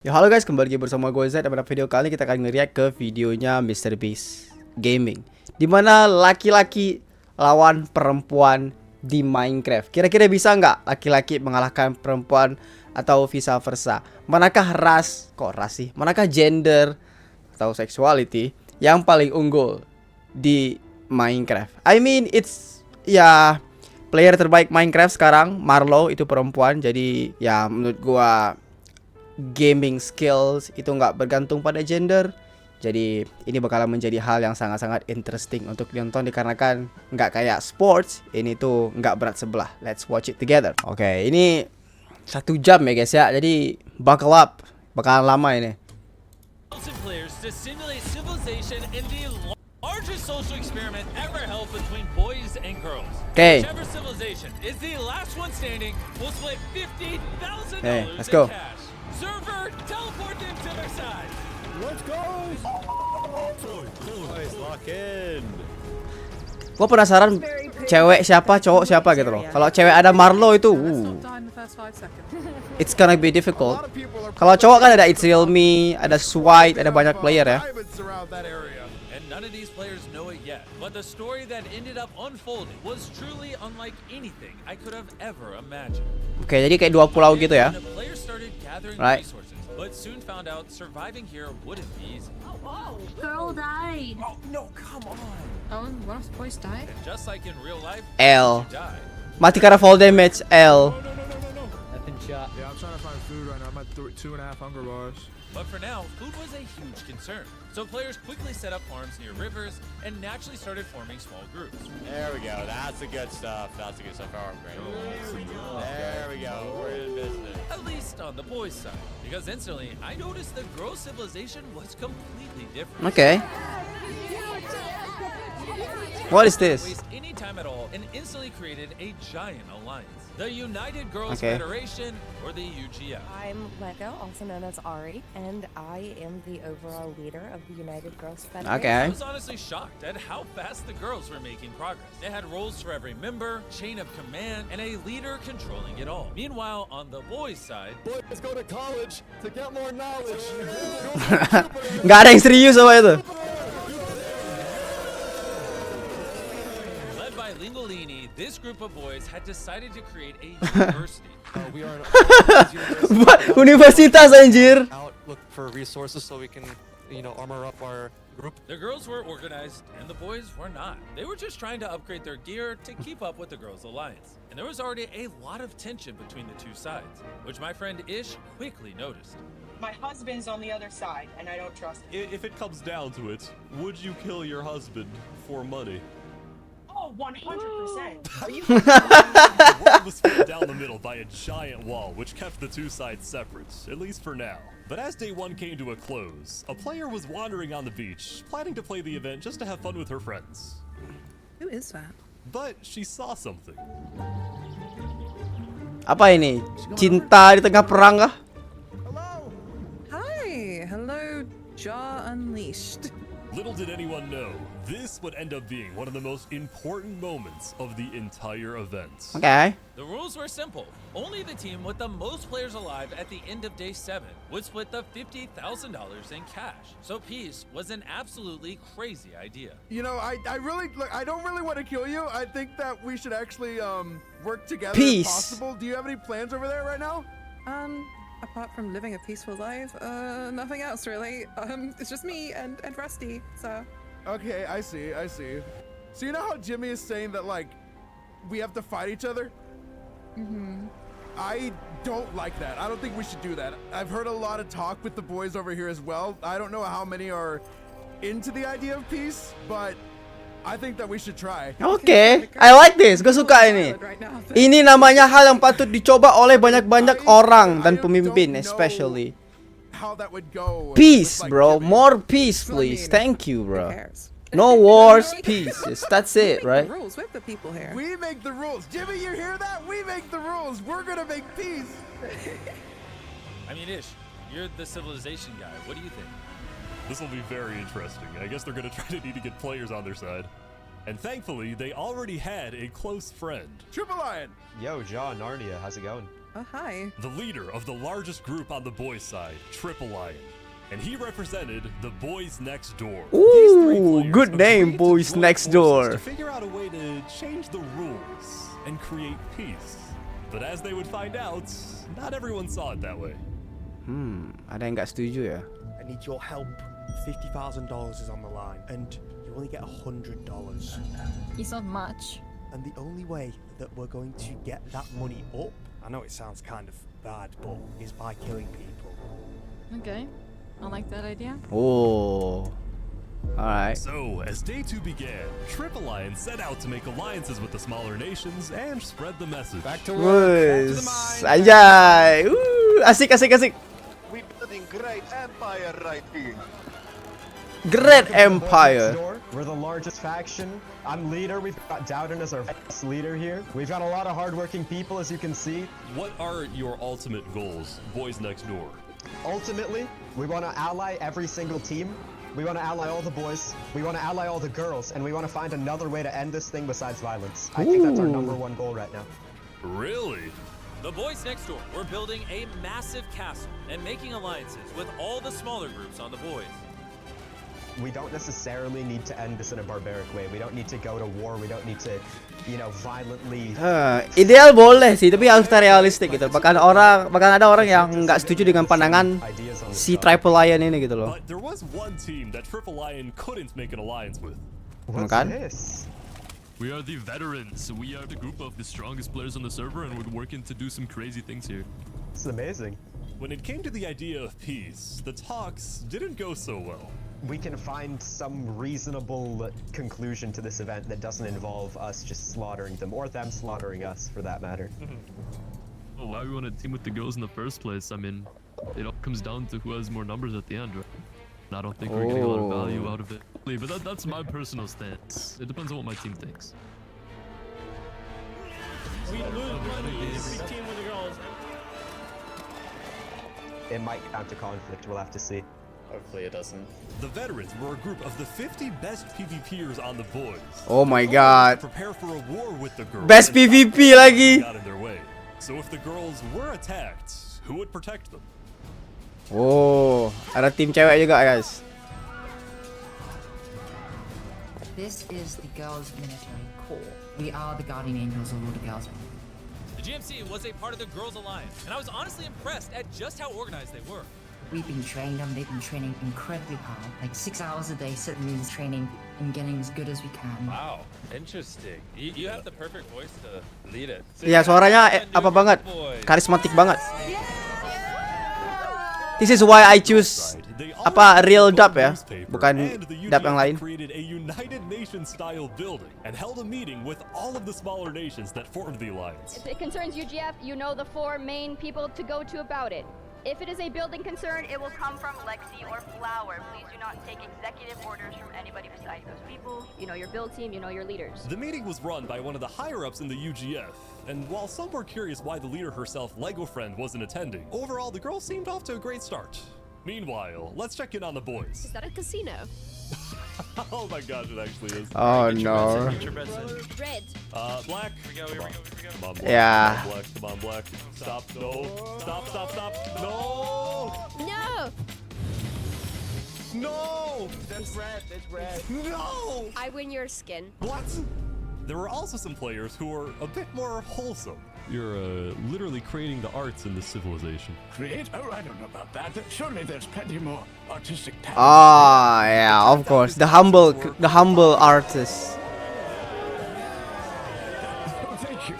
Ya halo guys, kembali lagi bersama gue Z. Dan pada video kali ini kita akan nge-react ke videonya Mr. Beast Gaming, dimana laki-laki lawan perempuan di Minecraft. Kira-kira bisa nggak laki-laki mengalahkan perempuan atau vice versa? Manakah manakah gender atau sexuality yang paling unggul di Minecraft? I mean it's ya player terbaik Minecraft sekarang Marlo itu perempuan. Jadi ya menurut gua gaming skills itu nggak bergantung pada gender. Jadi ini bakalan menjadi hal yang sangat-sangat interesting untuk ditonton, dikarenakan nggak kayak sports, ini tuh nggak berat sebelah. Let's watch it together. Oke, ini 1 jam ya guys ya. Jadi buckle up, bakalan lama ini. Oke. Hey, let's go. Server, teleport them to their side. Let's go. Nice, lock in. Gue penasaran cewek siapa, cowok siapa gitu loh. Kalau cewek ada Marlo itu, it's gonna be difficult. Kalau cowok kan ada It's Real Me, ada Swipe, ada banyak player ya. None of these players know it yet, but the story that ended up unfolding was truly unlike anything I could have ever imagined. Oke, jadi kayak 2 pulau gitu ya. The players started gathering Right. resources, but soon found out surviving here wouldn't be easy. Girl died. Oh no, come on! Oh, one of the boys died? And just like in real life, L. you die. Mati karena fall damage, L. I've been shot. Yeah, I'm trying to find food right now. I'm at 2.5 hunger bars. But for now, food was a huge concern. So players quickly set up farms near rivers and naturally started forming small groups. There we go. That's the good stuff. That's the good stuff. Our upgrade. There we go. We're in business. At least on the boys' side. Because instantly, I noticed the girls' civilization was completely different. Oke. What is this? Waste any time at all and instantly created a giant alliance. The United Girls Okay. Federation, or the UGF. I'm Lego, also known as Ari, and I am the overall leader of the United Girls Federation. Okay. I was honestly shocked at how fast the girls were making progress. They had roles for every member, chain of command, and a leader controlling it all. Meanwhile, on the boys' side, Boys, go to college to get more knowledge. Nggak ada yang serius sama itu. led by Lingolini, this group of boys had decided to create a university. We are Universitas anjir. out look for resources so we can, armor up our group. The girls were organized, and the boys were not. They were just trying to upgrade their gear to keep up with the girls' alliance. And there was already a lot of tension between the two sides, which my friend Ish quickly noticed. My husband's on the other side, and I don't trust him. If it comes down to it, would you kill your husband for money? Oh, 100%. Are you? The world was split down the middle by a giant wall, which kept the two sides separate, at least for now. But as day 1 came to a close, a player was wandering on the beach, planning to play the event just to have fun with her friends. Who is that? But she saw something. Apa ini? Cinta di tengah perang kah? Hi, hello, Jaw Unleashed. Little did anyone know, this would end up being one of the most important moments of the entire event. Oke. The rules were simple. Only the team with the most players alive at the end of day 7 would split the $50,000 in cash. So peace was an absolutely crazy idea. You know, I don't really want to kill you. I think that we should actually work together Peace. if possible. Do you have any plans over there right now? Apart from living a peaceful life, nothing else really. It's just me and Rusty, so. Okay, I see. So you know how Jimmy is saying that like we have to fight each other? Mm-hmm. I don't like that. I don't think we should do that. I've heard a lot of talk with the boys over here as well. I don't know how many are into the idea of peace, but I think that we should try. Oke, I like this. Gue suka ini. Ini namanya hal yang patut dicoba oleh banyak-banyak orang dan pemimpin, especially. How that would go. Peace, with, like, bro. Jimmy. More peace, please. Thank you, bro. No wars, peace. That's it, right? Rules with the people here. We make the rules. Jimmy, you hear that? We make the rules. We're gonna make peace. I mean, Ish, you're the civilization guy. What do you think? This will be very interesting. I guess they're going to try to need to get players on their side. And thankfully, they already had a close friend. Triple Lion. Yo, Jaw, Narnia, how's it going? Hi. The leader of the largest group on the boys' side, Lion. And he represented the Boys Next Door. These three Ooh, players good name, agreed to Boys join Next forces Door. To figure out a way to change the rules and create peace. But as they would find out, not everyone saw it that way. Ada yang nggak setuju ya? I need your help. $50,000 is on the line, and you only get $100. It's not much. And the only way that we're going to get that money up, I know it sounds kind of bad, but is by killing people. Okay, I like that idea. Oh, alright. So, as day 2 began, Lion set out to make alliances with the smaller nations and spread the message. Back to work. Back to the Wes, mine. anjay. Asik. We're building great empire right here. Great Empire. We're the largest faction. I'm leader. We've got Dowden as our leader here. We've got a lot of hardworking people, as you can see. What are your ultimate goals, Boys Next Door? Ultimately, we want to ally every single team. We want to ally all the boys. We want to ally all the girls, and we want to find another way to end this thing besides violence. I think that's our #1 goal right now. Really? The Boys Next Door were building a massive castle and making alliances with all the smaller groups on the boys. We don't necessarily need to end this in a barbaric way. We don't need to go to war. We don't need to, violently. Ideal boleh sih, tapi harus kita realistik gitu. Bahkan ada orang yang nggak setuju dengan pandangan si Lion ini gitu loh. But there was one team that Lion couldn't make an alliance with. What's Kan? this? We are the veterans. We are the group of the strongest players on the server, and we're working to do some crazy things here. This is amazing. When it came to the idea of peace, the talks didn't go so well. We can find some reasonable conclusion to this event that doesn't involve us just slaughtering them, or them slaughtering us, for that matter. Well, why we want to team with the girls in the first place? I mean, it all comes down to who has more numbers at the end, right? And I don't think we're getting a lot of value out of it. But that's my personal stance. It depends on what my team thinks. We lose money if we team with the girls. It might count to conflict. We'll have to see. Hopefully it doesn't. The veterans were a group of the 50 best PvPers on the boys. Oh my They god. prepare for a war with the girls. Best and stop PvP them lagi. got in their way. So if the girls were attacked, who would protect them? Oh, ada tim cewek juga guys. This is the girls' military corps. We are the guardian angels of all the girls. The GMC was a part of the Girls Alliance, and I was honestly impressed at just how organized they were. We've been training them. They've been training incredibly hard, like 6 hours a day, sitting in training and getting as good as we can. Wow, interesting. You have the perfect voice to lead it. Iya, suaranya apa banget? Karismatik banget. This is why I choose apa real dub ya, bukan dub yang lain. Created a United Nations style building and held a meeting with all of the smaller nations that formed the alliance. If it concerns UGF, you know the 4 main people to go to about it. If it is a building concern, it will come from Lexi or Flower. Please do not take executive orders from anybody besides those people. You know your build team, you know your leaders. The meeting was run by one of the higher-ups in the UGF, and while some were curious why the leader herself, Lego Friend, wasn't attending, overall the girls seemed off to a great start. Meanwhile, let's check in on the boys. Is that a casino? Oh my gosh, it actually is. Oh no. Red. Black. Here we go. Come on, Black. Yeah. Come on, Black. Stop. No. Stop. No. No! No. That's red. No. I win your skin. What? There were also some players who were a bit more wholesome. You're literally creating the arts in this civilization. Create? Oh, I don't know about that. Surely there's plenty more artistic talent. Ah, yeah, of course. The humble artist. Oh, thank you.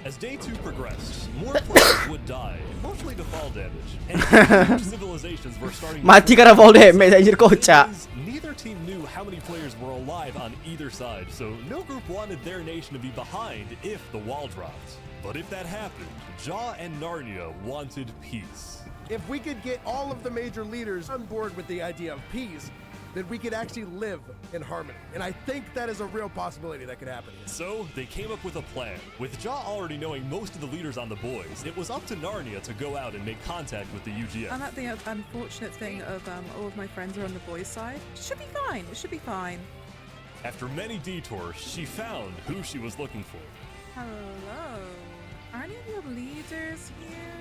As day 2 progressed, more players would die, mostly to fall damage, and huge civilizations were starting to Mati karena fall damage anjir kocak. Neither team knew how many players were alive on either side, so no group wanted their nation to be behind if the wall dropped. But if that happened, Jaw and Narnia wanted peace. If we could get all of the major leaders on board with the idea of peace, then we could actually live in harmony. And I think that is a real possibility that could happen. So they came up with a plan. With Jaw already knowing most of the leaders on the boys, it was up to Narnia to go out and make contact with the UGF. And that the unfortunate thing of all of my friends are on the boys' side. It should be fine. It should be fine. After many detours, she found who she was looking for. Hello. Are any of your leaders here?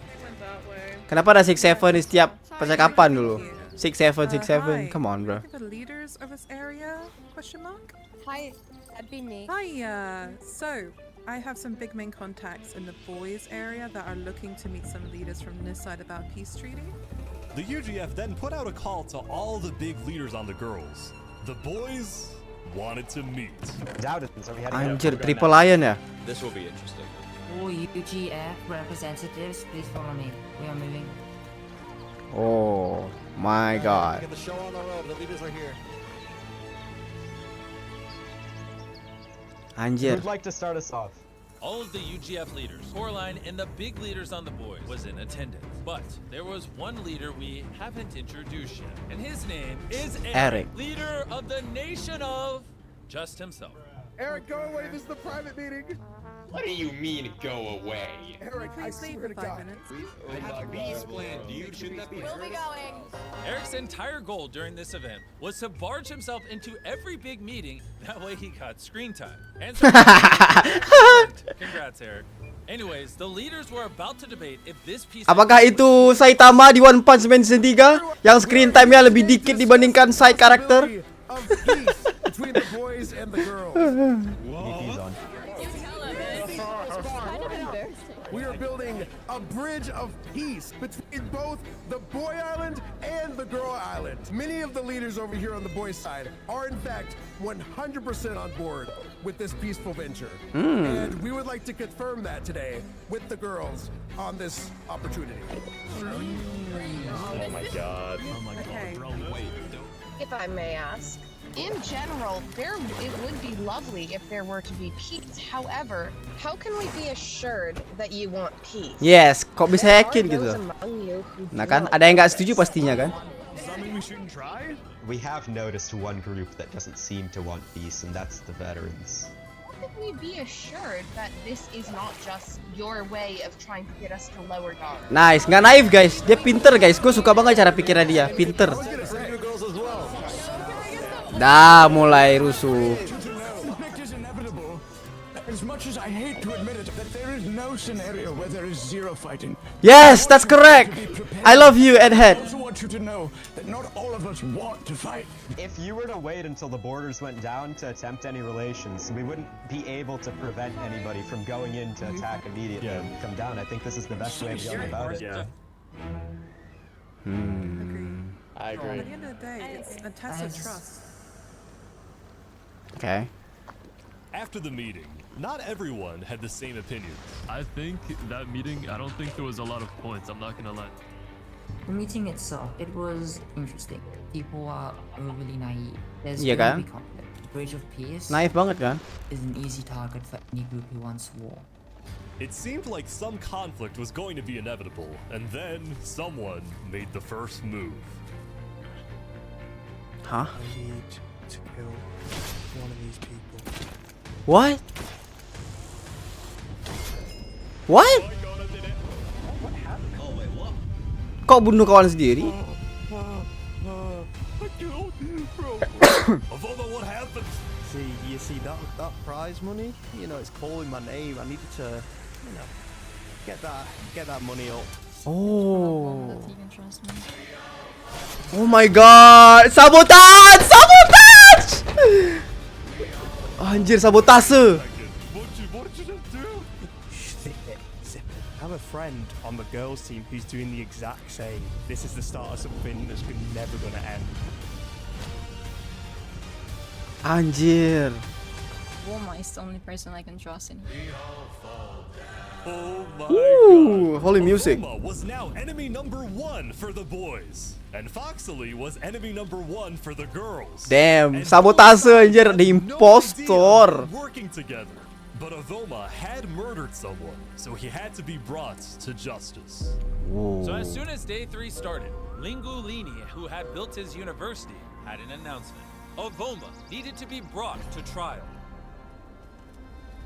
They went that way. Kenapa ada 6-7 di setiap percakapan dulu? 6-7, 6-7. Come on, bro. The leaders of this area? Question mark. Hi, that'd be me. Hi. So I have some big main contacts in the boys area that are looking to meet some leaders from this side about peace treaty. The UGF then put out a call to all the big leaders on the girls. The boys wanted to meet. Anjir, triple lion ya? This will be interesting. All UGF representatives, please follow me. We are moving. Oh my god. Get the show on the road. The leaders are here. Anjir. Who'd like to start us off? All of the UGF leaders, Coraline, and the big leaders on the boys was in attendance. But there was one leader we haven't introduced yet, and his name is Eric. leader of the nation of just himself. Eric, go away. This is the private meeting. What do you mean, go away? Eric, I swear to God. I have a peace plan, dude. Shouldn't that be We'll be going. Eric's entire goal during this event was to barge himself into every big meeting. That way he got screen time. And so congrats, Eric. Anyways, the leaders were about to debate if this piece. Apakah itu Saitama di One Punch Man Season 3 yang screen time-nya lebih dikit dibandingkan side karakter? Of peace between the boys and the girls. We are building a bridge of peace between both the boy island and the girl island. Many of the leaders over here on the boys' side are in fact 100% on board with this peaceful venture. And we would like to confirm that today with the girls on this opportunity. Oh my god. Oh my god, bro. Wait. If I may ask, in general, it would be lovely if there were to be peace. However, how can we be assured that you want peace? Yes, kok bisa yakin gitu? Nah kan, ada yang nggak setuju pastinya kan? We have noticed one group that doesn't seem to want peace, and that's the veterans. How can we be assured that this is not just your way of trying to get us to lower guard? Nice, nggak naif guys, dia pinter guys. Gue suka banget cara pikirnya dia, pinter. Dah mulai rusuh. As much as I hate to admit it, that there is no scenario where there is zero fighting. Yes, that's correct. I love you, Edhead. I also want you to know that not all of us want to fight. If you were to wait until the borders went down to attempt any relations, we wouldn't be able to prevent anybody from going in to attack immediately and come down. I think this is the best way of going about it. Yeah. I agree. At the end of the day, it's a test of trust. Okay. After the meeting, not everyone had the same opinions. I think that meeting, I don't think there was a lot of points, I'm not gonna lie. The meeting itself, it was interesting. People are overly naive. There's Iya gonna kan? be conflict. Bridge of Peace Naif banget kan? is an easy target for any group who wants war. It seemed like some conflict was going to be inevitable, and then someone made the first move. Huh? I need to kill one of these people. What? What? Kok bunuh kawan sendiri? Avoma, what happened? You see that prize money? You know, it's calling my name. I needed to, you know, get that money up. Oh. Oh my god, sabotage! Sabotage! Anjir, sabotase. What did you just do? Zip it. I have a friend on the girls team who's doing the exact same. This is the start of something that's never gonna end. Anjir. Avoma is the only person I can trust in here. Oh my Ooh, god. holy music. Avoma was now enemy number 1 for the boys. And Foxley was enemy number 1 for the girls. Damn, And sabotase anjir, the no impostor. idea working together. But Avoma had murdered someone, so he had to be brought to justice. Whoa. So as soon as day 3 started, Lingu Lini, who had built his university, had an announcement. Avoma needed to be brought to trial.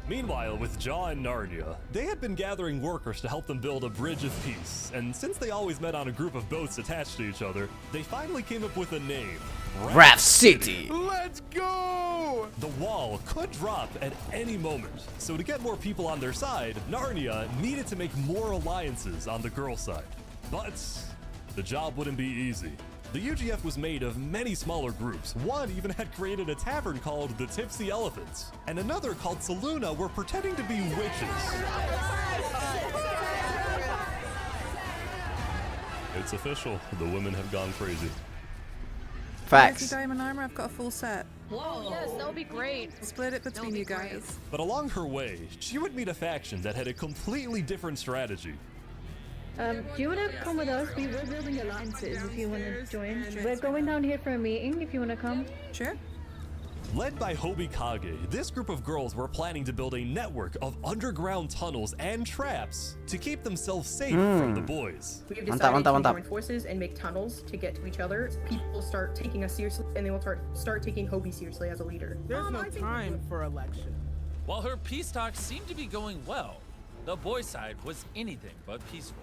Meanwhile, with Jaw and Narnia, they had been gathering workers to help them build a bridge of peace, and since they always met on a group of boats attached to each other, they finally came up with a name. Raft City. Let's go! The wall could drop at any moment, so to get more people on their side, Narnia needed to make more alliances on the girl side. But the job wouldn't be easy. The UGF was made of many smaller groups. One even had created a tavern called the Tipsy Elephants, and another called Saluna were pretending to be witches. It's official, the women have gone crazy. Facts. Diamond armor, I've got a full set. Whoa, yes, that would be great. Split it between you guys. But along her way, she would meet a faction that had a completely different strategy. Do you want to come with us? We're building alliances if you want to join. We're going down here for a meeting if you want to come. Sure. Led by Hobi Kage, this group of girls were planning to build a network of underground tunnels and traps to keep themselves safe from the boys. We have decided to join forces and make tunnels to get to each other. People will start taking us seriously, and they will start taking Hobi seriously as a leader. There's no time for election. While her peace talks seemed to be going well, the boy side was anything but peaceful.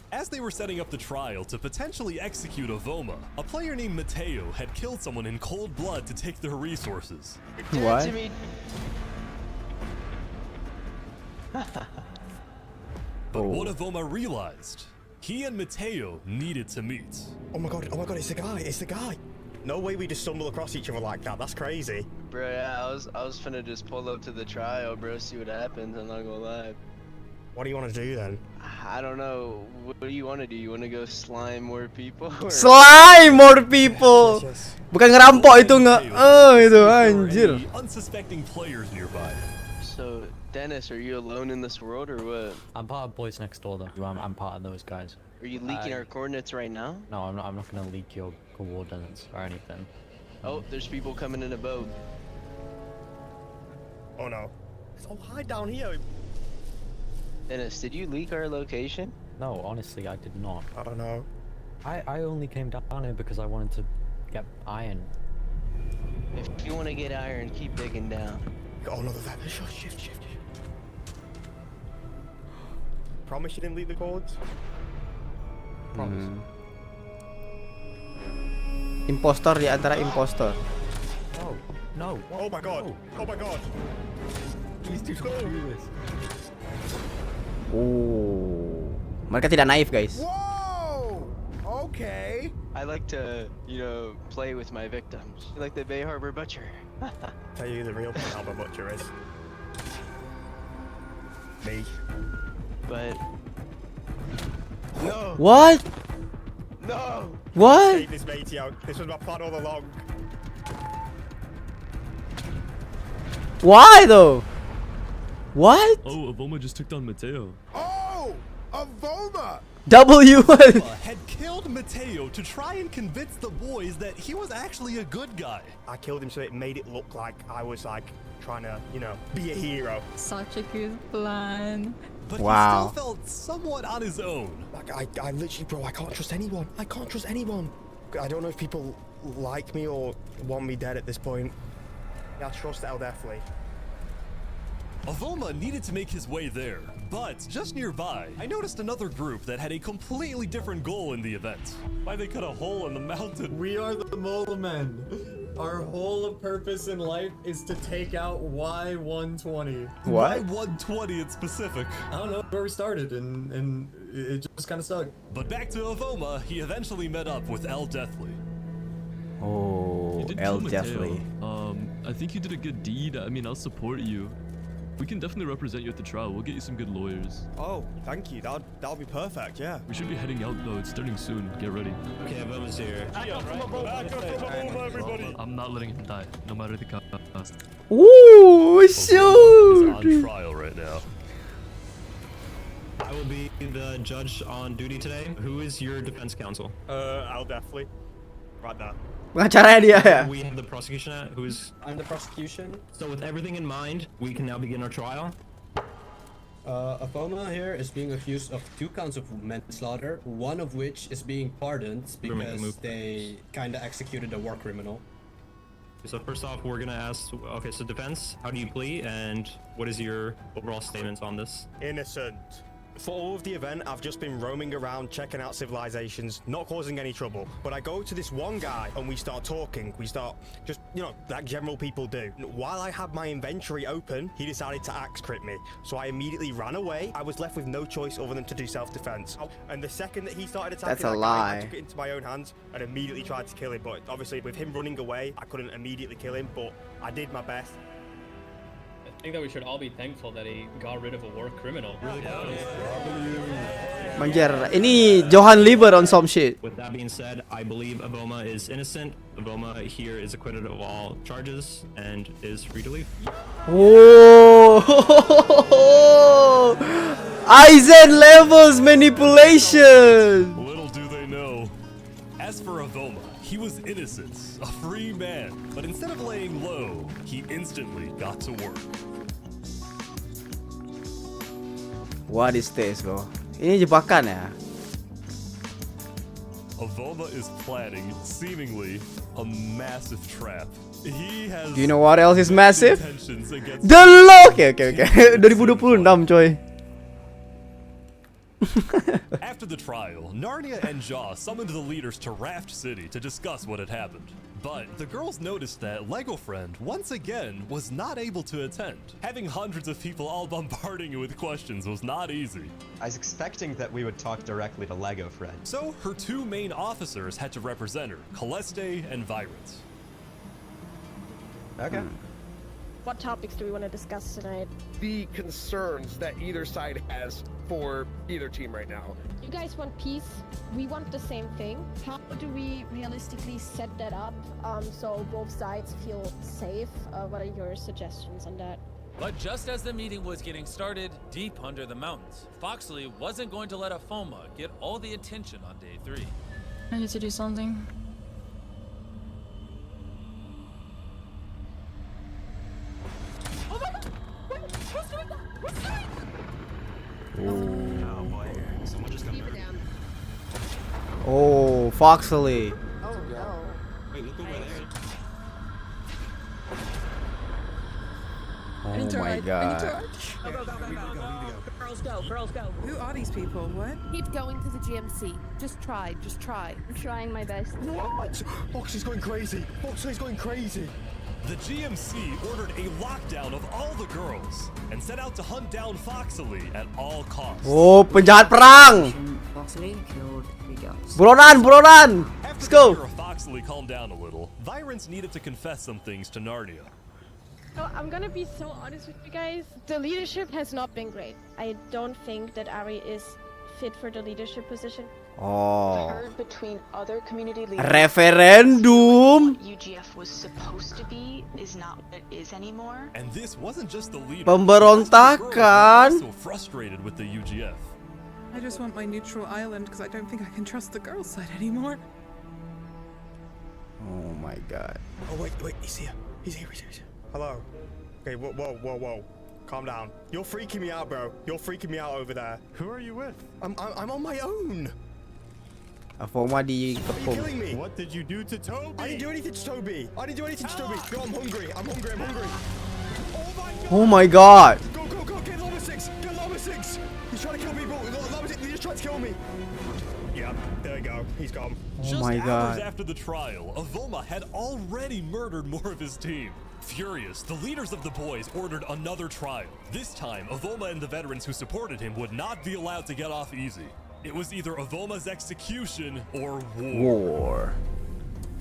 As they were setting up the trial to potentially execute Avoma, a player named Mateo had killed someone in cold blood to take their resources. What? But what Avoma realized, he and Mateo needed to meet. Oh my god, it's the guy. No way we just stumble across each other like that, that's crazy. Bro, yeah, I was finna just pull up to the trial, bro, see what happens, I'm not gonna lie. What do you want to do then? I don't know. What do you want to do? You want to go slime more people? Or... Slime more people. Bukan ngerampok itu itu anjir. Unsuspecting players nearby. So, Dennis, are you alone in this world or what? I'm part of Boys Next Door though. I'm part of those guys. Are you leaking our coordinates right now? No, I'm not gonna leak your coordinates or anything. Oh, there's people coming in a boat. Oh no. It's all hide down here. Dennis, did you leak our location? No, honestly, I did not. I don't know. I only came down here because I wanted to get iron. If you want to get iron, keep digging down. Oh, another that. Shift. Promise you didn't leak the codes? Promise. Impostor di antara impostor. No. Oh my god. Oh my god. Please do this. Oh, mereka tidak naif, guys. Whoa! Okay. I like to, play with my victims. Like the Bay Harbor Butcher. Tell you the real Bay Harbor Butcher is me. But no. What? No. What? Take this matey out. This was my plan all along. Why though? What? Oh, Avoma just took down Mateo. Oh, Avoma! Avoma had killed Mateo to try and convince the boys that he was actually a good guy. I killed him so it made it look like I was like trying to, be a hero. Such a good plan. But he still felt somewhat on his own. Like I literally, bro, I can't trust anyone. I don't know if people like me or want me dead at this point. Yeah, I trust El definitely. Avoma needed to make his way there, but just nearby, I noticed another group that had a completely different goal in the event. Why they cut a hole in the mountain? We are the Mola Men. Our whole purpose in life is to take out Y120. What? Y120 in specific. I don't know where we started, and it just kind of stuck. But back to Avoma, he eventually met up with El Deathly. Oh, El Deathly. I think you did a good deed. I mean, I'll support you. We can definitely represent you at the trial. We'll get you some good lawyers. Oh, thank you. That'll be perfect, yeah. We should be heading out though. It's starting soon. Get ready. Okay, Avoma's here. Back up from Avoma, everybody. I'm not letting him die, no matter the cost. Ooh, shoot! He's on trial right now. I will be the judge on duty today. Who is your defense counsel? I'll definitely. Right there. Pengacaranya dia ya. We have the prosecution at who's. I'm the prosecution. So with everything in mind, we can now begin our trial. Avoma here is being accused of 2 counts of manslaughter, one of which is being pardoned because they kinda executed a war criminal. So first off, we're gonna ask, okay, so defense, how do you plea, and what is your overall statements on this? Innocent. For all of the event, I've just been roaming around, checking out civilizations, not causing any trouble. But I go to this one guy and we start talking. We start just, you know, like general people do. While I had my inventory open, he decided to axe crit me. So I immediately ran away. I was left with no choice other than to do self-defense. And the second that he started attacking That's a that lie. guy, I took it into my own hands and immediately tried to kill him. But obviously with him running away, I couldn't immediately kill him, but I did my best. I think that we should all be thankful that he got rid of a war criminal. Manjar, ini Johan Lieber on some shit. With that being said, I believe Avoma is innocent. Avoma here is acquitted of all charges and is free to leave. Oh, Aizen levels manipulation. Little do they know. As for Avoma, he was innocent, a free man. But instead of laying low, he instantly got to work. What is this, bro? Ini jebakan ya? Avoma is planning, seemingly, a massive trap. He has. Do you know what else is massive? intentions against- The law. Okay. 2026 coy. After the trial, Narnia and Jaw summoned the leaders to Raft City to discuss what had happened. But the girls noticed that Lego Friend, once again, was not able to attend. Having hundreds of people all bombarding you with questions was not easy. I was expecting that we would talk directly to Lego Friend. So her two main officers had to represent her, Celeste and Virant. Okay. What topics do we want to discuss tonight? The concerns that either side has for either team right now. You guys want peace. We want the same thing. How do we realistically set that up so both sides feel safe? What are your suggestions on that? But just as the meeting was getting started, deep under the mountains, Foxley wasn't going to let Avoma get all the attention on day 3. I need to do something. Oh my god! Who's doing that? Who's doing that? Oh boy, someone just got murdered. Oh, Foxley. Oh no. Wait, look over there. Oh my god. Go. Girls go. Who are these people? What? Keep going to the GMC. Just try. I'm trying my best. What? Foxley's going crazy. Foxley's going crazy. The GMC ordered a lockdown of all the girls and set out to hunt down Foxley at all costs. Oh, penjahat perang. Foxley killed 3 girls. Buronan. Let's go. After Foxley calmed down a little, Virant needed to confess some things to Narnia. So I'm gonna be so honest with you guys. The leadership has not been great. I don't think that Ari is fit for the leadership position. Oh. Heard between other community leaders. Referendum. UGF was supposed to be is not what it is anymore. And this wasn't just the leader. Pemberontakan. So frustrated with the UGF. I just want my neutral island because I don't think I can trust the girls' side anymore. Oh my god. Oh wait, he's here. He's here. Hello. Okay, whoa. Calm down. You're freaking me out, bro. You're freaking me out over there. Who are you with? I'm on my own. Avoma Are you dikepung. killing me? What did you do to Toby? I didn't do anything to Toby. Yo, I'm hungry. Oh my god. Go. Get Lava 6. He's trying to kill me, bro. Lava 6, he just tried to kill me. Yeah, there we go. He's gone. Oh my god. Hours after the trial, Avoma had already murdered more of his team. Furious, the leaders of the boys ordered another trial. This time, Avoma and the veterans who supported him would not be allowed to get off easy. It was either Avoma's execution or war.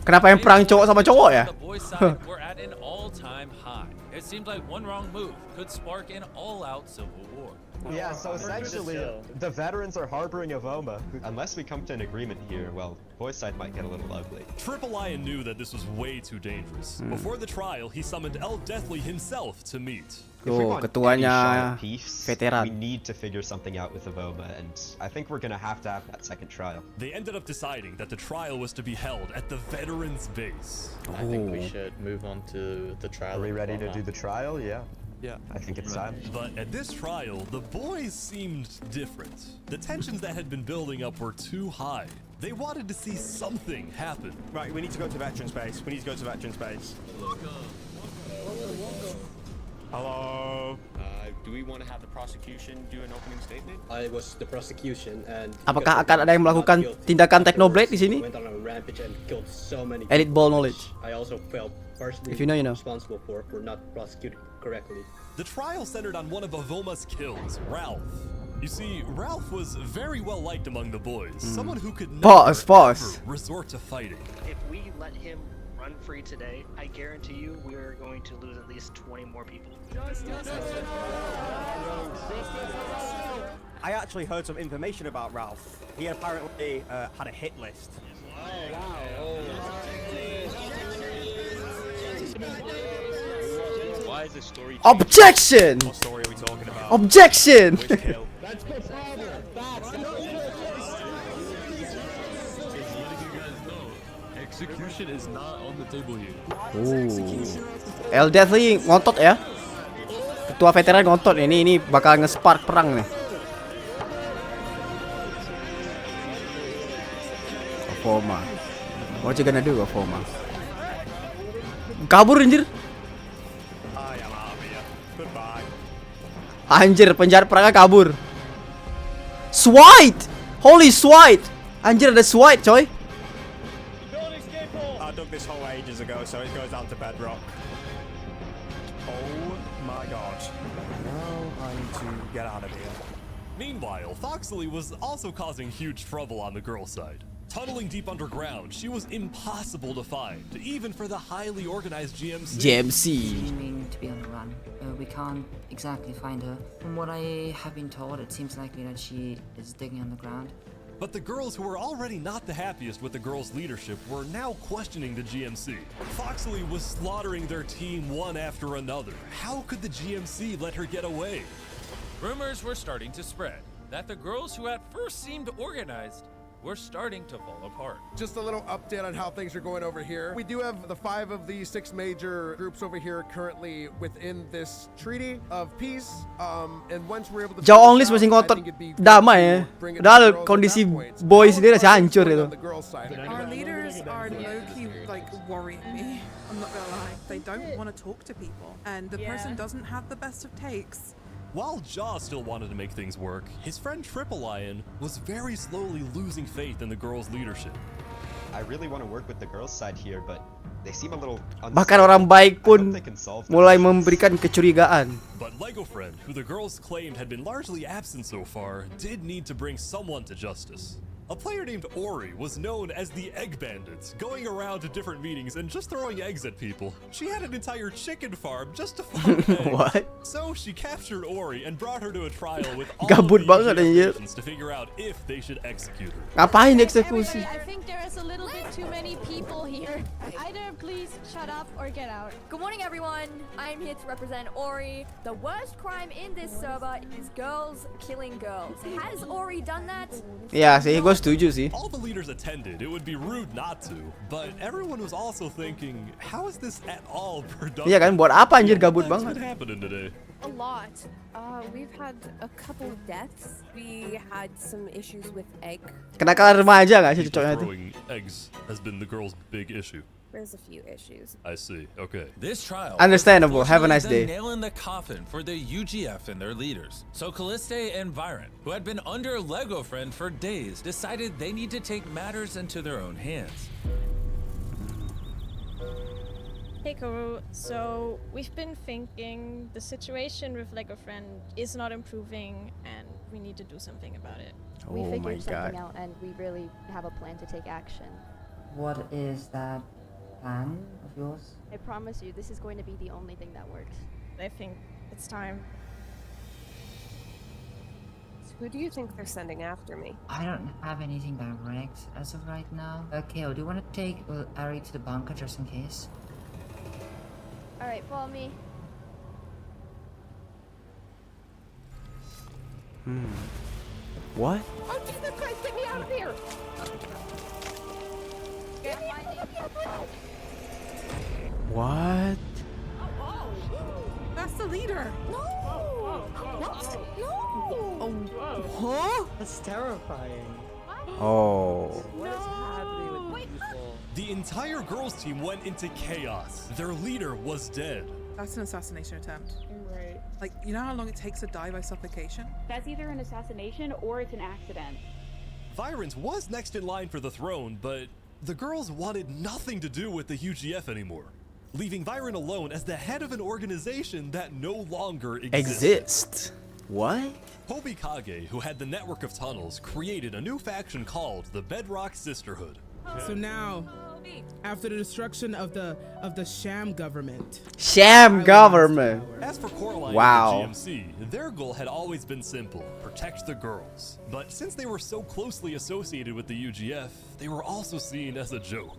Kenapa yang perang cowok sama cowok ya? The boys' side were at an all-time high. It seemed like one wrong move could spark an all-out civil war. Yeah, so essentially, the veterans are harboring Avoma. Unless we come to an agreement here, well, boys' side might get a little ugly. Triple Lion knew that this was way too dangerous. Before the trial, he summoned El Deathly himself to meet. If we want any shot at peace, veteran. we need to figure something out with Avoma, and I think we're gonna have to have that second trial. They ended up deciding that the trial was to be held at the veterans' base. I think we should move on to the trial. Are we ready to do the trial? Yeah. Yeah. I think it's time. But at this trial, the boys seemed different. The tensions that had been building up were too high. They wanted to see something happen. Right, we need to go to veteran space. We need to go to veteran space. Hello. Do we want to have the prosecution do an opening statement? I was the prosecution and Apakah akan ada yang melakukan tindakan Technoblade di sini? went on a rampage and killed so many Elite people, ball knowledge. which I also felt personally If you know, you know. responsible for not prosecuting correctly. The trial centered on one of Avoma's kills, Ralph. You see, Ralph was very well liked among the boys, someone who could never ever resort to fighting. If we let him run free today, I guarantee you we're going to lose at least 20 more people. I actually heard some information about Ralph. He apparently had a hit list. Why is this story? Objection! What story are we talking about? Objection! Which kill? That's the father. Execution is not on the table here. El Deathly ngotot ya. Ketua veteran ngotot ini bakal nge-spark perang nih. Avoma. What you gonna do, Avoma? Kabur anjir. Anjir, penjahat perangnya kabur. Swite! Holy Swite! Anjir, ada Swite, coy. I dug this hole ages ago, so it goes down to bedrock. Oh my god. Now I need to get out of here. Meanwhile, Foxley was also causing huge trouble on the girls' side. Tunneling deep underground, she was impossible to find, even for the highly organized GMC. Seeming to be on the run. We can't exactly find her. From what I have been told, it seems likely that she is digging underground. But the girls who were already not the happiest with the girls' leadership were now questioning the GMC. Foxley was slaughtering their team one after another. How could the GMC let her get away? Rumors were starting to spread that the girls who at first seemed organized were starting to fall apart. Just a little update on how things are going over here. We do have the 5 of the 6 major groups over here currently within this treaty of peace. And once we're able to Jauh Onlis masih ngotot damai ya. Padahal kondisi boy sendiri masih hancur itu. Our leaders are low-key like worrying me. I'm not gonna lie. They don't want to talk to people, and the person doesn't have the best of takes. While Jaw still wanted to make things work, his friend Triple Lion was very slowly losing faith in the girls' leadership. I really want to work with the girls' side here, but they seem a little Bahkan orang baik pun mulai memberikan kecurigaan. But Lego Friend, who the girls claimed had been largely absent so far, did need to bring someone to justice. A player named Ori was known as the Egg Bandits, going around to different meetings and just throwing eggs at people. She had an entire chicken farm just to farm eggs. What? So she captured Ori and brought her to a trial with all Gabut of the banget anjir. to figure out if they should execute her. Ngapain eksekusi? I think there is a little bit too many people here. Either please shut up or get out. Good morning, everyone. I'm here to represent Ori. The worst crime in this server is girls killing girls. Has Ori done that? Ya sih, gue setuju sih. All the leaders attended. It would be rude not to. But everyone was also thinking, how is this at all productive? Iya kan, buat apa anjir gabut What's banget? been happening today? A lot. We've had a couple of deaths. We had some issues with egg. Kenakalan remaja nggak sih People cocoknya itu? throwing eggs has been the girls' big issue. There's a few issues. I see. Okay. This trial Understandable. was Have a nice unfortunately day. the nail in the coffin for the UGF and their leaders. So Calliste and Byron, who had been under Lego Friend for days, decided they need to take matters into their own hands. Hey Cowo, so we've been thinking the situation with Lego Friend is not improving and we need to do something about it. We Oh my figured something god. out and we really have a plan to take action. What is that plan of yours? I promise you, this is going to be the only thing that works. I think it's time. So who do you think they're sending after me? I don't have anything direct as of right now. Kale, do you want to take Ari to the bunker just in case? Alright, follow me. What? Oh, Jesus Christ, get me out of here! What? That's the leader. No! What? No! Huh? That's terrifying. Oh. The entire girls team went into chaos. Their leader was dead. That's an assassination attempt. Right. Like, you know how long it takes to die by suffocation? That's either an assassination or it's an accident. Virens was next in line for the throne, but the girls wanted nothing to do with the UGF anymore, leaving Viren alone as the head of an organization that no longer exists. What? Hobikage, who had the network of tunnels, created a new faction called the Bedrock Sisterhood. So now, after the destruction of the sham government. Sham government. As for Coraline Wow. and the GMC, their goal had always been simple: protect the girls. But since they were so closely associated with the UGF, they were also seen as a joke.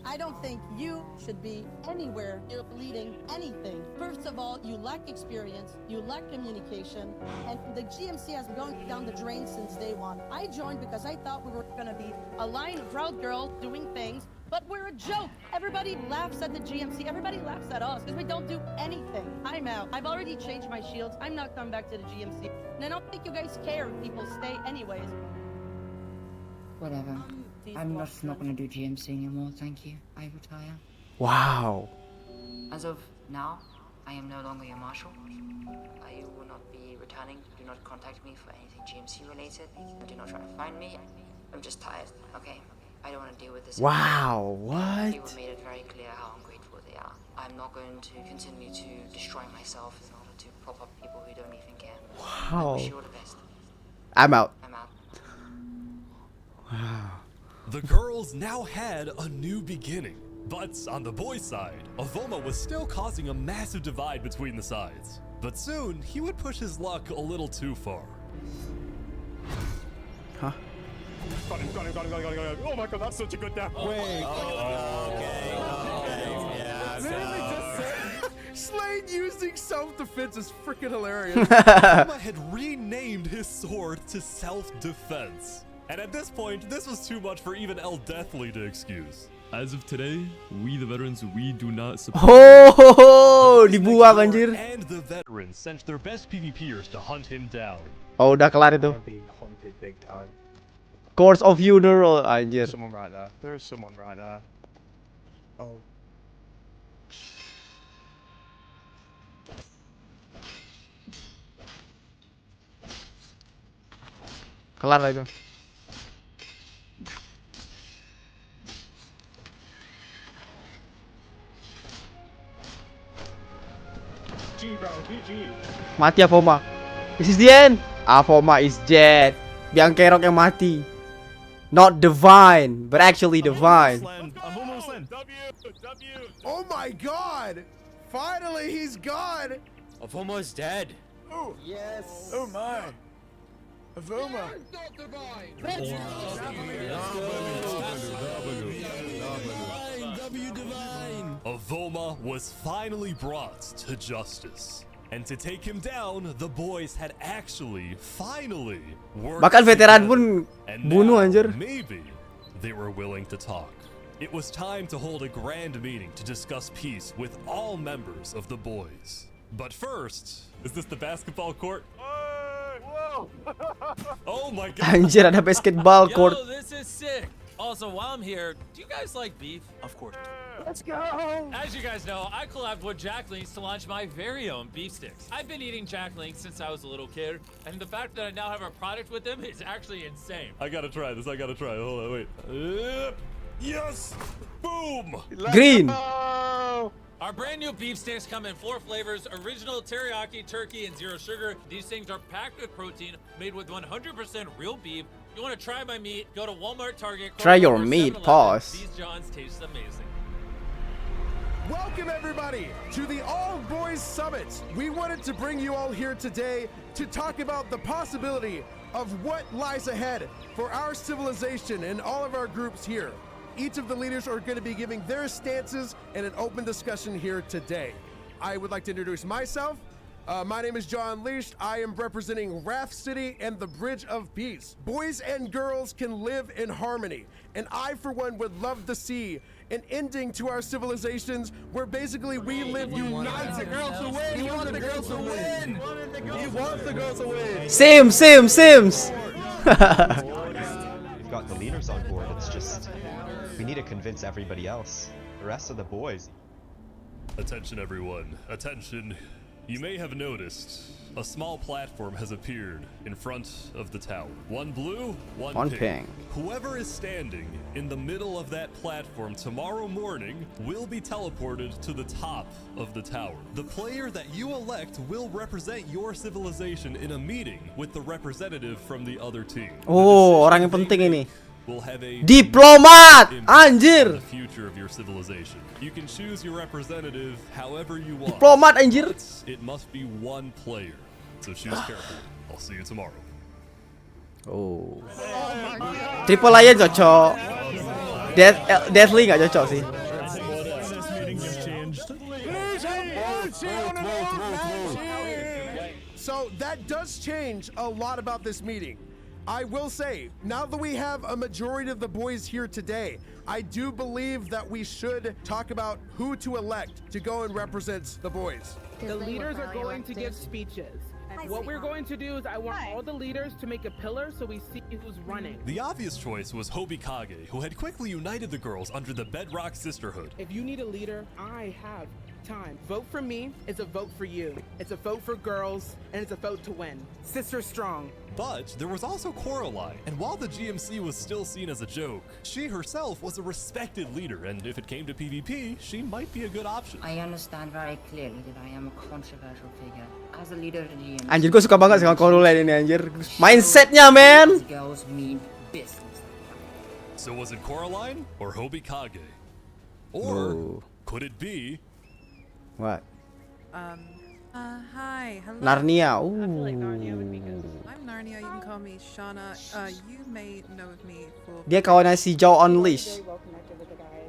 I don't think you should be anywhere near leading anything. First of all, you lack experience, you lack communication, and the GMC has been going down the drain since day one. I joined because I thought we were gonna be a line of proud girls doing things, but we're a joke. Everybody laughs at the GMC, everybody laughs at us because we don't do anything. I'm out. I've already changed my shields. I'm not coming back to the GMC. And I don't think you guys care if people stay anyways. Whatever. I'm just not gonna do GMC anymore, thank you. I retire. Wow. As of now, I am no longer your marshal. I will not be returning. Do not contact me for anything GMC related. Do not try to find me. I'm just tired, okay? I don't want to deal with this Wow, anymore. what? People made it very clear how ungrateful they are. I'm not going to continue to destroy myself in order to prop up people who don't even care. Wow. I wish you all the best. I'm out. I'm out. Wow. The girls now had a new beginning. But on the boys' side, Avoma was still causing a massive divide between the sides. But soon, he would push his luck a little too far. Huh? Got him. Oh my god, that's such a good death. Wait. Yeah. Slade using self-defense is freaking hilarious. Avoma had renamed his sword to self-defense. And at this point, this was too much for even El Deathly to excuse. As of today, we the veterans, we do not support. Oh, dibuang anjir. And the veterans sent their best PvPers to hunt him down. Oh, udah kelar itu. Course of funeral anjir. Someone right there. There is someone right there. Oh. Kelar lah itu. Mati Avoma. This is the end. Avoma is dead. Biang Kerok yang mati. Not divine, but actually divine. Oh my god! Finally, he's gone! Avoma's dead. Oh, yes. Oh my. Avoma. Avoma was finally brought to justice. And to take him down, the boys had actually, finally, worked Bahkan veteran together. pun And bunuh now, anjir. maybe they were willing to talk. It was time to hold a grand meeting to discuss peace with all members of the boys. But first, is this the basketball court? Oh my god. Anjir, ada basketball court. Yo, this is sick. Also, while I'm here, do you guys like beef? Of course. Let's go! As you guys know, I collabed with Jack Links to launch my very own beef sticks. I've been eating Jack Links since I was a little kid, and the fact that I now have a product with them is actually insane. I gotta try this, Hold on, wait. Yes! Boom! Green! Our brand new beef sticks come in 4 flavors: original, teriyaki, turkey, and 0 sugar. These things are packed with protein, made with 100% real beef. You want to try my meat? Go to Walmart, Target, Try your or meat, 7-Eleven. pause. These Johns taste amazing. Welcome everybody to the All Boys Summit. We wanted to bring you all here today to talk about the possibility of what lies ahead for our civilization and all of our groups here. Each of the leaders are going to be giving their stances in an open discussion here today. I would like to introduce myself. My name is John Leash. I am representing Wrath City and the Bridge of Peace. Boys and girls can live in harmony, and I, for one, would love to see an ending to our civilizations where basically we live united. The girls to win. He wanted the girls to win. He wants the girls to win. Sims. You've got the leaders on board. It's just we need to convince everybody else, the rest of the boys. Attention everyone, attention. You may have noticed a small platform has appeared in front of the tower. One blue, one pink. Whoever is standing in the middle of that platform tomorrow morning will be teleported to the top of the tower. The player that you elect will represent your civilization in a meeting with the representative from the other team. Oh, orang yang penting ini. Will have a Diplomat, anjir. the future of your civilization. You can choose your representative however you want. Diplomat, anjir. But it must be one player. So choose carefully. I'll see you tomorrow. Oh. Triple Lion cocok. Deathly nggak cocok sih. So that does change a lot about this meeting. I will say, now that we have a majority of the boys here today, I do believe that we should talk about who to elect to go and represent the boys. The leaders are going to give speeches. What we're going to do is I want all the leaders to make a pillar so we see who's running. The obvious choice was Hobikage, who had quickly united the girls under the Bedrock Sisterhood. If you need a leader, I have time. Vote for me is a vote for you. It's a vote for girls, and it's a vote to win. Sister strong. But there was also Coraline, and while the GMC was still seen as a joke, she herself was a respected leader, and if it came to PvP, she might be a good option. I understand very clearly that I am a controversial figure. As a leader of the GMC, Anjir, gue suka banget sama Coraline ini anjir. Mindsetnya, man. girls mean business. So was it Coraline or Hobikage? Or could it be... What? Hi, hello. Narnia. I'm Narnia. You can call me Shauna. You may know of me for. Dia kawannya si Joe Unleashed.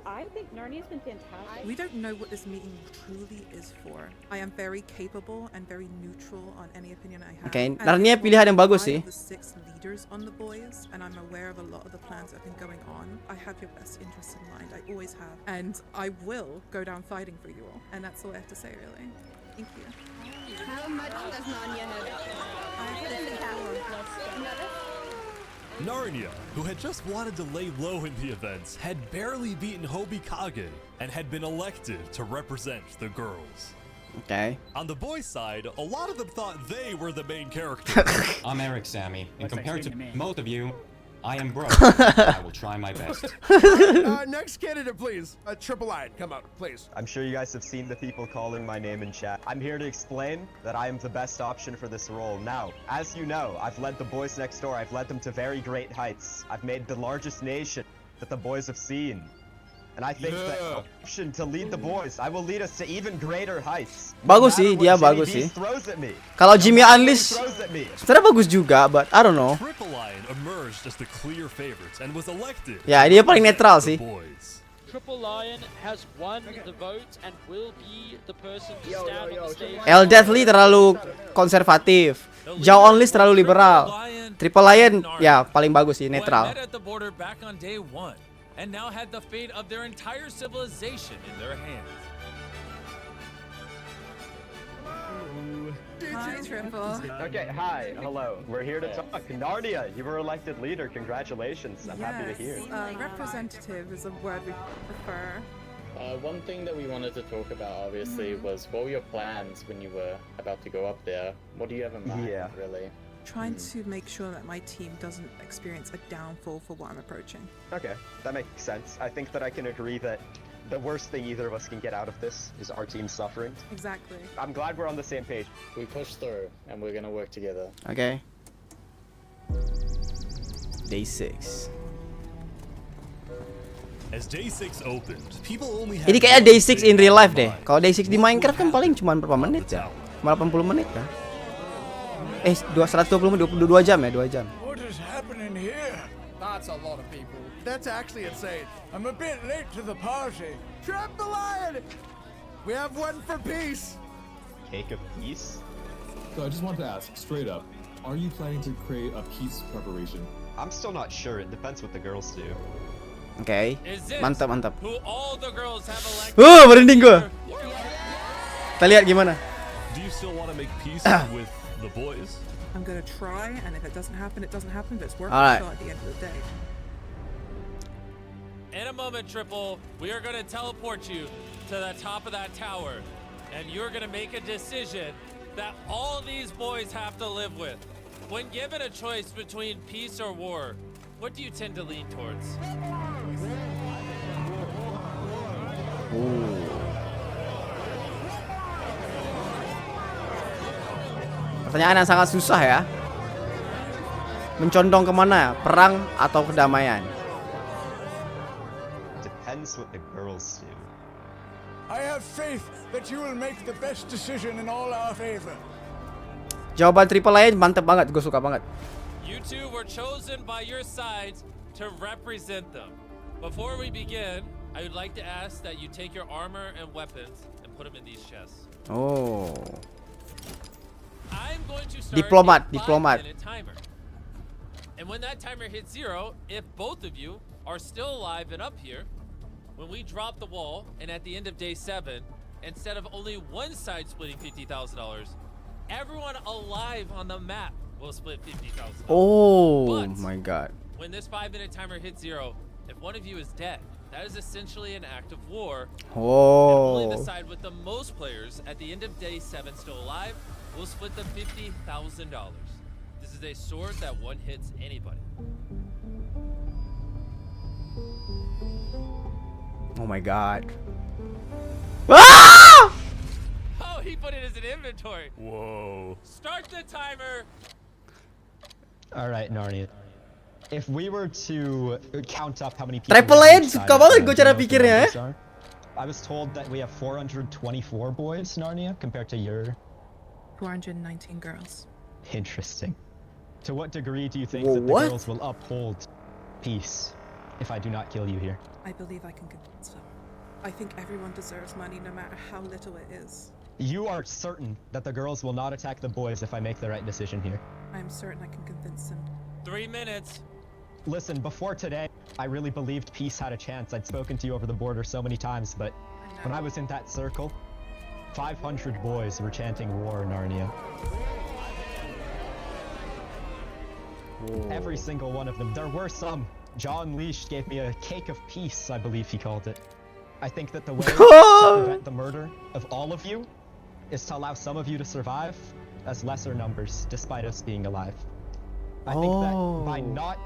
I think Narnia's been fantastic. We don't know what this meeting truly is for. I am very capable and very neutral on any opinion I have. Okay, Narnia pilihan yang bagus sih. The 6 leaders on the boys, and I'm aware of a lot of the plans that have been going on. I have your best interests in mind. I always have, and I will go down fighting for you all. And that's all I have to say, really. Thank you. How much does Narnia Narnia, who had just wanted to lay low in the events, had barely beaten Hobikage and had been elected to represent the girls. Okay. On the boys' side, a lot of them thought they were the main character. I'm Eric Sammy, and compared to most of you, I am broke. I will try my best. Next candidate, please. Triple I, come out, please. I'm sure you guys have seen the people calling my name in chat. I'm here to explain that I am the best option for this role. Now, as you know, I've led the boys next door. I've led them to very great heights. I've made the largest nation that the boys have seen. And I think that option to lead the boys, I will lead us to even greater heights. Bagus sih, dia bagus sih. Kalau Jimmy Unleashed sebenarnya bagus juga, but I don't know. Triple Lion emerged as the clear favorite and was elected. Ya, dia paling netral sih. Triple Lion has won the vote and will be the person to stand on the stage. El Deathly terlalu konservatif. Joe Unleashed terlalu liberal. Triple Lion ya paling bagus sih, netral. Met at the border back on day 1. And now had the fate of their entire civilization in their hands. Hi, Triple. Okay, hi, hello. We're here to talk. Narnia, you were elected leader. Congratulations. I'm happy to hear. Representative is a word we prefer. One thing that we wanted to talk about, obviously, was what were your plans when you were about to go up there? What do you have in mind, really? Trying to make sure that my team doesn't experience a downfall for what I'm approaching. Okay, that makes sense. I think that I can agree that the worst thing either of us can get out of this is our team suffering. Exactly. I'm glad we're on the same page. We push through, and we're gonna work together. Okay. Day 6. As day 6 opened, people only had Ini kayak day 6 in real life deh. Kalau day 6 di Minecraft kan paling cuma berapa menit ya? Cuma 80 menit kan? 120 menit, 22 jam ya, 2 jam. What is happening here? That's a lot of people. That's actually insane. I'm a bit late to the party. Trap the lion! We have one for peace. Cake of peace? So I just wanted to ask, straight up, are you planning to create a peace preparation? I'm still not sure. It depends what the girls do. Okay. Mantap, mantap. Who all the girls have elected. Merinding gua. Kita lihat gimana. Do you still want to make peace with the boys? I'm gonna try, and if it doesn't happen, it doesn't happen, but it's worth Alright. a shot at the end of the day. In a moment, Triple, we are going to teleport you to the top of that tower, and you're going to make a decision that all these boys have to live with. When given a choice between peace or war, what do you tend to lean towards? Pertanyaan yang sangat susah ya. Mencondong kemana? Perang atau kedamaian? Depends what the girls do. I have faith that you will make the best decision in all our favor. Jawaban triple lain mantep banget, gue suka banget. You two were chosen by your sides to represent them. Before we begin, I would like to ask that you take your armor and weapons and put them in these chests. Oh. I'm going to start Diplomat, a diplomat. 5-minute timer. And when that timer hits 0, if both of you are still alive and up here, when we drop the wall and at the end of day 7, instead of only one side splitting $50,000, everyone alive on the map will split $50,000. Oh But my god. when this 5-minute timer hits 0, if one of you is dead, that is essentially an act of war. Oh. And only the side with the most players at the end of day 7 still alive will split the $50,000. This is a sword that one hits anybody. Oh my god. Ah! Oh, he put it as an inventory. Whoa. Start the timer. All right, Narnia. If we were to count up how many people Triple on lain each side suka of banget the gue cara numbers pikirnya ya. are, I was told that we have 424 boys, Narnia, compared to your. 419 girls. Interesting. To what degree do you think Whoa, that the what? girls will uphold peace if I do not kill you here? I believe I can convince them. I think everyone deserves money no matter how little it is. You are certain that the girls will not attack the boys if I make the right decision here. I am certain I can convince them. 3 minutes. Listen, before today, I really believed peace had a chance. I'd spoken to you over the border so many times, but when I was in that circle, 500 boys were chanting war, Narnia. Whoa. Every single one of them. There were some. John Leash gave me a cake of peace, I believe he called it. I think that the way to prevent the murder of all of you is to allow some of you to survive as lesser numbers, despite us being alive. I think that by not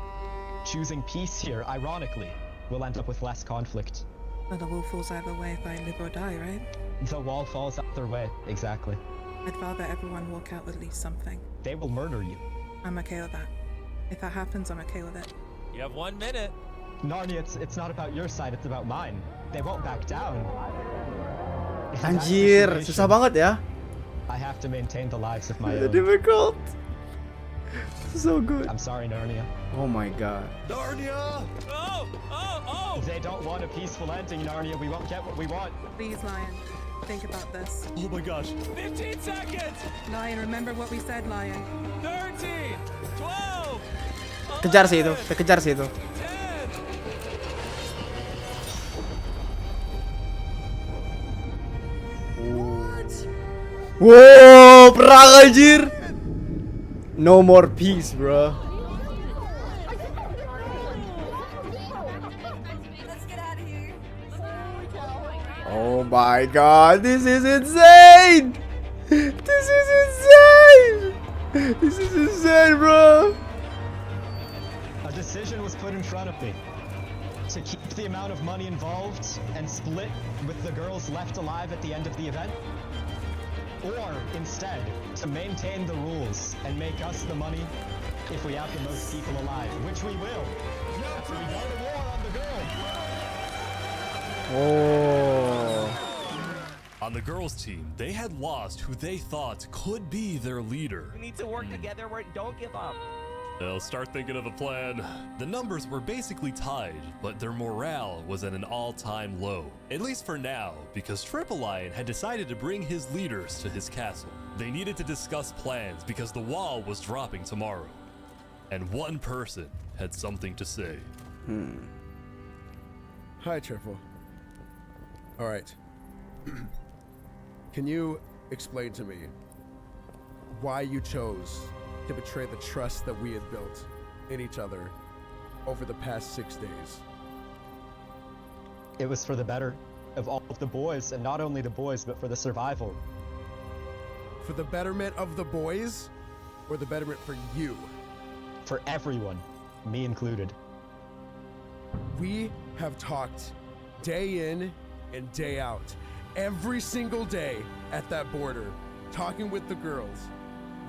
choosing peace here, ironically, we'll end up with less conflict. But the wall falls either way if I live or die, right? The wall falls out their way, exactly. I'd rather everyone walk out with at least something. They will murder you. I'm okay with that. If that happens, I'm okay with it. You have 1 minute. Narnia, it's not about your side, it's about mine. They won't back down. Anjir, susah banget ya. I have to maintain the lives of my own. Difficult. So good. I'm sorry, Narnia. Oh my god. Narnia! Oh! They don't want a peaceful ending, Narnia. We won't get what we want. Please, Lion, think about this. Oh my gosh. 15 seconds! Lion, remember what we said, Lion. 13, 12, Kejar sih itu, kejar sih itu. Wow, perang anjir. No more peace, bro. Oh my god, this is insane! This is insane! This is insane, bro! A decision was put in front of me. To keep the amount of money involved and split with the girls left alive at the end of the event. Or, instead, to maintain the rules and make us the money if we have the most people alive, which we will. After we go to war on the girls. Oh. On the girls' team, they had lost who they thought could be their leader. We need to work together. Don't give up. They'll start thinking of a plan. The numbers were basically tied, but their morale was at an all-time low. At least for now, because Triple Lion had decided to bring his leaders to his castle. They needed to discuss plans because the wall was dropping tomorrow. And one person had something to say. Hi, Triple. All right. Can you explain to me why you chose to betray the trust that we had built in each other over the past 6 days? It was for the better of all of the boys, and not only the boys, but for the survival. For the betterment of the boys, or the betterment for you? For everyone, me included. We have talked day in and day out, every single day at that border, talking with the girls,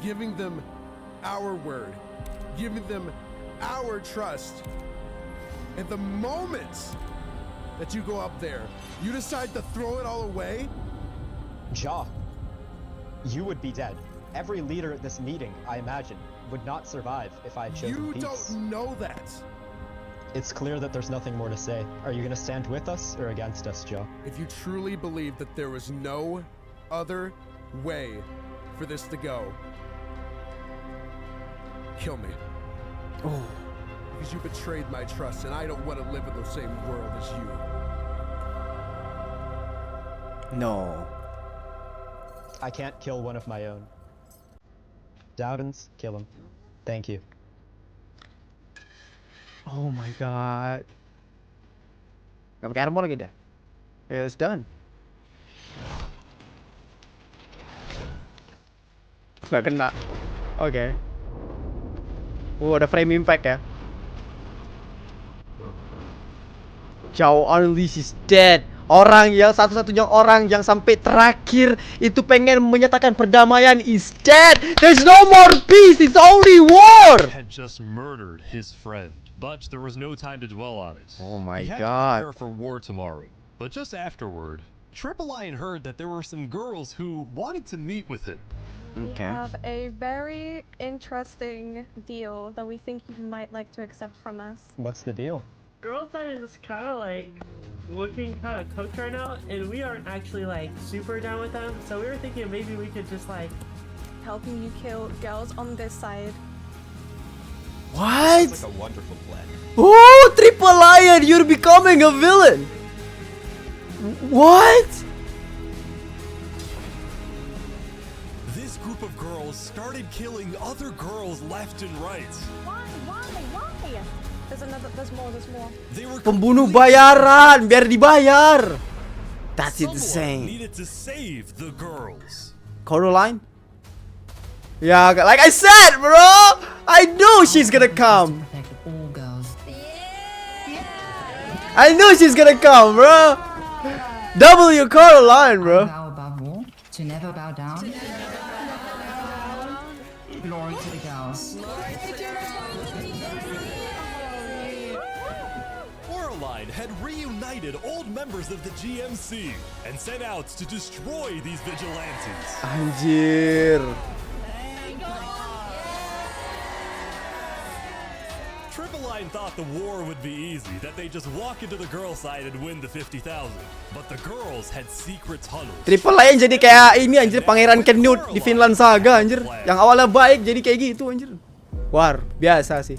giving them our word, giving them our trust. And the moment that you go up there, you decide to throw it all away? Ja, you would be dead. Every leader at this meeting, I imagine, would not survive if I had chosen peace. You don't know that. It's clear that there's nothing more to say. Are you gonna stand with us or against us, Joe? If you truly believe that there was no other way for this to go, kill me. Oh. Because you betrayed my trust, and I don't want to live in the same world as you. No. I can't kill one of my own. Dowdens, kill him. Thank you. Oh my god. Gak pakai armor lagi dah. Yeah, it's done. Gak kena. Oke. Ada frame impact ya. Cowo Unleashed is dead. Orang yang satu-satunya orang yang sampai terakhir itu pengen menyatakan perdamaian is dead. There's no more peace. It's only war. Had just murdered his friend, but there was no time to dwell on it. Oh my he had god. to prepare for war tomorrow, but just afterward, Triple Lion heard that there were some girls who wanted to meet with him. We have a very interesting deal that we think you might like to accept from us. What's the deal? Girls that is kind of like looking kind of cooked right now, and we aren't actually like super down with them, so we were thinking maybe we could just like Helping you kill girls on this side. What? That's like a wonderful plan. Oh, Triple Lion, you're becoming a villain. What? This group of girls started killing other girls left and right. Why? There's more. They were Pembunuh bayaran, biar dibayar. That's Someone insane. needed to save the girls. Coraline? Yeah, like I said, bro. I knew she's gonna come. I knew she's gonna come, bro. W Coraline, bro. Bow above all, to never bow down. Glory to the girls. Coraline had reunited old members of the GMC and set out to destroy these vigilantes. Anjir. Triple Lion thought the war would be easy, that they just walk into the girl side and win the 50,000. But the girls had secret tunnels. Triple Lion jadi kayak ini anjir, Pangeran Canute di Finland Saga anjir. Yang awalnya baik jadi kayak gitu anjir. War, biasa sih.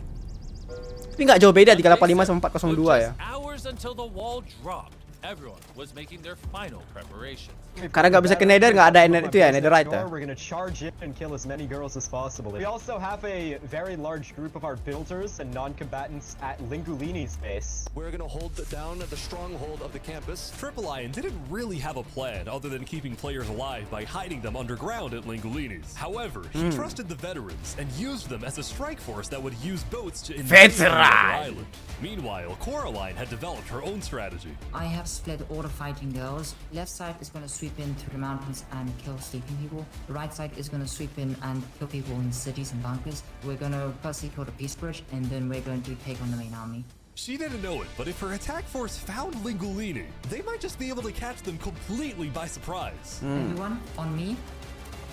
Tapi nggak jauh beda 385 sama 402 ya. Hours until the wall dropped. Everyone was making their final preparations. Karena nggak bisa ke Nether, nggak ada itu ya, Netherite ya. We're gonna charge in and kill as many girls as possible. We also have a very large group of our builders and non-combatants at Lingulini's base. We're gonna hold down the stronghold of the campus. Triple Lion didn't really have a plan other than keeping players alive by hiding them underground at Lingulini's. However, he trusted the veterans and used them as a strike force that would use boats to invade the island. Meanwhile, Coraline had developed her own strategy. I have split all the fighting girls. Left side is gonna sweep in through the mountains and kill sleeping people. The right side is gonna sweep in and kill people in cities and bunkers. We're gonna firstly kill the Peace Bridge, and then we're going to take on the main army. She didn't know it, but if her attack force found Lingulini, they might just be able to catch them completely by surprise. Everyone, on me.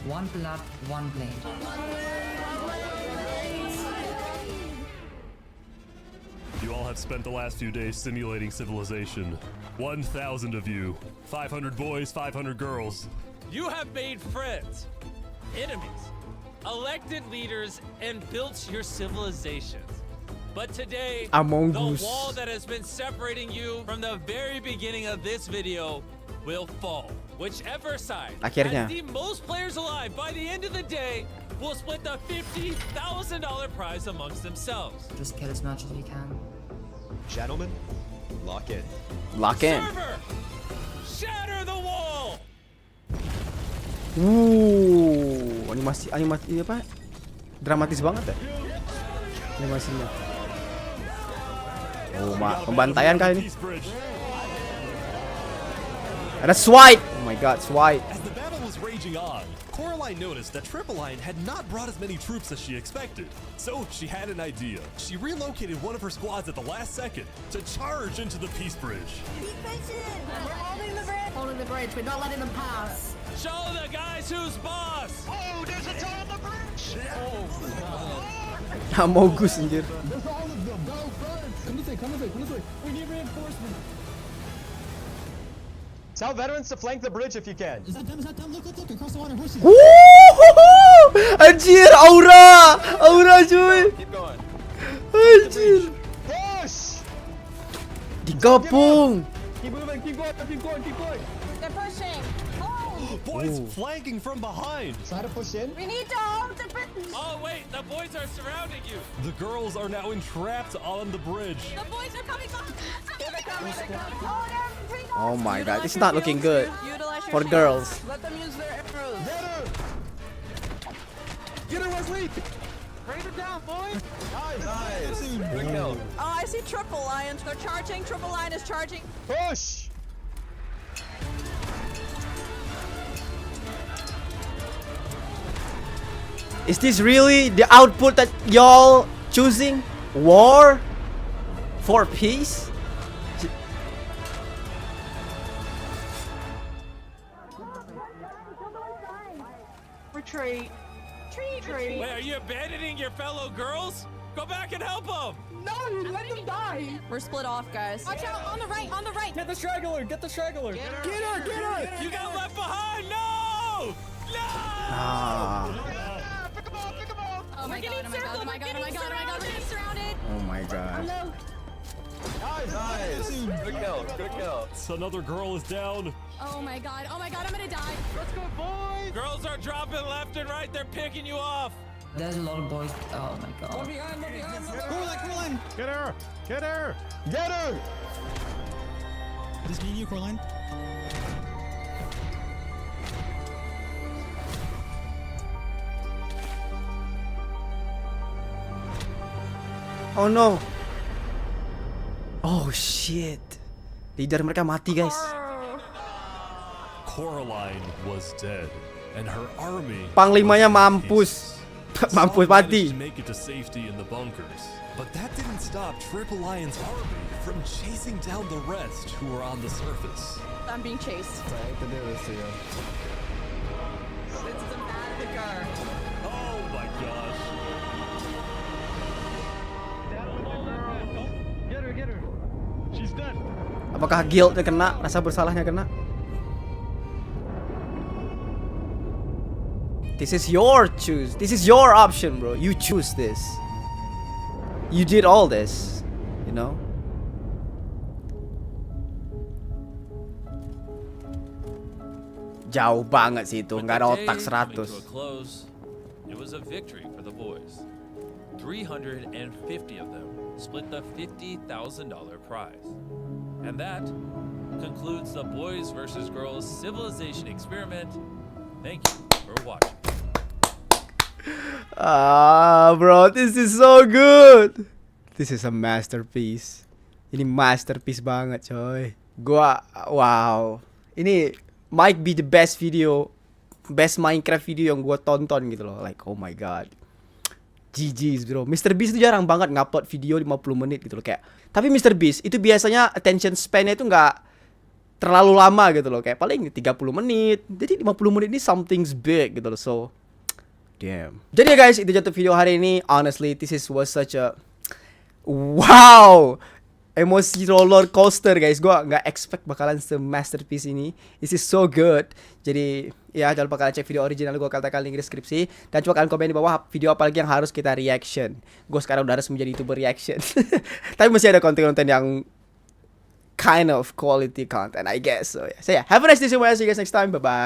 One blood, one blade. You all have spent the last few days simulating civilization. 1,000 of you. 500 boys, 500 girls. You have made friends, enemies, elected leaders, and built your civilizations. But today, Among the Us. wall that has been separating you from the very beginning of this video will fall. Whichever side Akhirnya. has the most players alive by the end of the day will split the $50,000 prize amongst themselves. Just kill as much as you can. Gentlemen, Lock in. Lock in. Server! Shatter the wall! Animasi ini apa? Dramatis banget ya animasinya. Pembantaian kali ini. Ada swipe. Oh my god, swipe. As the battle was raging on, Coraline noticed that Triple Line had not brought as many troops as she expected. So she had an idea. She relocated one of her squads at the last second to charge into the Peace Bridge. We're holding the bridge. Holding the bridge. We're not letting them pass. Show the guys who's boss! Oh, there's a toe on the bridge. Mogus anjir. There's all of them. Go first. Come this way. Come this way. Come this way. We need reinforcements. Tell veterans to flank the bridge if you can. Is that them? Is that them? Look, look, look. Across the water. Horses. Anjir, aura cuy. Keep going. Anjir. Push! Digabung. Keep moving. Keep going. Keep going. Keep going. They're pushing. Boys flanking from behind. Try to push in. We need to hold the bridge. Oh wait, the boys are surrounding you. The girls are now entrapped on the bridge. The boys are coming back. They're coming. Hold everything. Oh my god, it's not looking good for girls. Let them use their arrows. Get her, Wesley. Raise it down, boys. Nice. Good kill. Oh, I see Triple Lions. They're charging. Triple Lion is charging. Push! Is this really the output that y'all choosing? War for peace? Retreat. Retreat. Wait, are you abandoning your fellow girls? Go back and help them! No, you let them die. We're split off, guys. Watch out on the right. On the right. Get the straggler! Get the straggler! Get her. Get her. You got left behind! No! No! Pick them up. Pick them up. Oh my god. Oh my god. Oh my god. Oh my god. Oh my god. We're getting surrounded. Oh my god. Nice. Good kill. Good kill. Another girl is down. Oh my god. Oh my god. I'm gonna die. Let's go, boys. Girls are dropping left and right. They're picking you off. There's a lot of boys. Oh my god. One behind. Coraline! Get her! Get her! Get her! This me and you, Coraline? Oh no. Oh shit. Leader mereka mati, guys. Coraline was dead, and her army. Panglimanya mampus. Mampus mati. Make it to safety in the bunkers, but that didn't stop Triple Lion's army from chasing down the rest who were on the surface. I'm being chased. I hate to do this to you. This is a massacre. Oh my gosh. Get her. She's dead. Apakah guiltnya kena? Rasa bersalahnya kena? This is your choose. This is your option, bro. You choose this. You did all this, you know? Jauh banget sih itu, nggak ada otak 100. It was a victory for the boys. 350 of them split the $50,000 prize. And that concludes the Boys vs. Girls Civilization Experiment. Thank you for watching. Bro, this is so good. This is a masterpiece. Ini masterpiece banget, coy. Wow. Ini might be the best Minecraft video yang gua tonton gitu loh. Like, oh my god. GG's, bro. MrBeast itu jarang banget ngupload video 50 menit gitu loh kayak. Tapi MrBeast itu biasanya attention span-nya itu nggak terlalu lama gitu loh, kayak paling 30 menit. Jadi 50 menit ini something's big gitu loh. So damn. Jadi ya guys, itu jatuh video hari ini. Honestly, this was such a wow, emosi roller coaster guys. Gua nggak expect bakalan se-masterpiece ini. This is so good. Jadi ya jangan lupa kalian cek video original gue, kalian link di deskripsi. Dan coba kalian komen di bawah video apa lagi yang harus kita reaction. Gue sekarang udah harus menjadi YouTuber reaction. Tapi masih ada konten-konten yang kind of quality content, I guess. So yeah, have a nice day, see you guys next time. Bye bye.